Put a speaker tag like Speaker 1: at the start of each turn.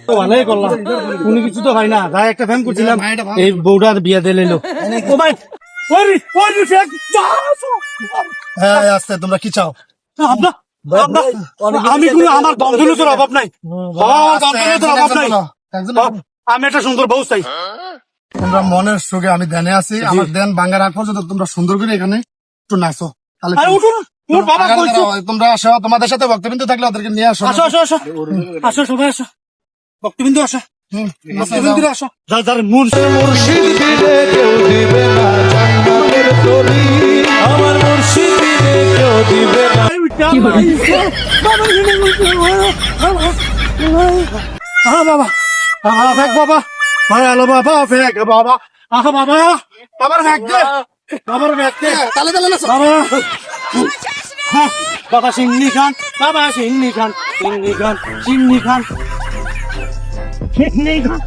Speaker 1: তো ভালোই করলাম, উনি কিছু তো হয় না, তাই একটা ফ্যান করছিলাম, এই বউটার বিয়া দিয়ে নিল। ও ভাই,
Speaker 2: হ্যাঁ আস্তে, তোমরা কি চাও?
Speaker 1: আমি কোনো আমার দমদলতার অভাব নাই, অভাব নাই, আমি একটা সুন্দর বউ চাই।
Speaker 2: তোমরা মনের সুখে আমি ধ্যানে আছি, আমার ধ্যান ভাঙার আগ পর্যন্ত তোমরা সুন্দর করে এখানে একটু নাচো। তাহলে
Speaker 1: আরে উঠুন, তোর বাবা কইছে।
Speaker 2: তোমরা আসো, তোমাদের সাথে ভক্তবিন্দু থাকলে ওদেরকে নিয়ে আসো।
Speaker 1: আসো আসো আসো আসো, সবাই আসো, ভক্তবিন্দু আসো, ভক্তবিন্দু আসো। যার মুর্শিদ দিলে কেউ দিবে না জান্নাতের তরি, আমার মুর্শিদ দিলে কেউ দিবে না। বাবা বাবা ফেক, বাবা ভালো বাবা ফেক, বাবা আহা বাবা, বাবার ফেক দে, বাবার ফেক দে,
Speaker 2: তালে তালে নাচো।
Speaker 1: বাবা বাবা সিন্নি খান, বাবা সিন্নি খান, সিন্নি খান, সিন্নি খান, সিন্নি খান।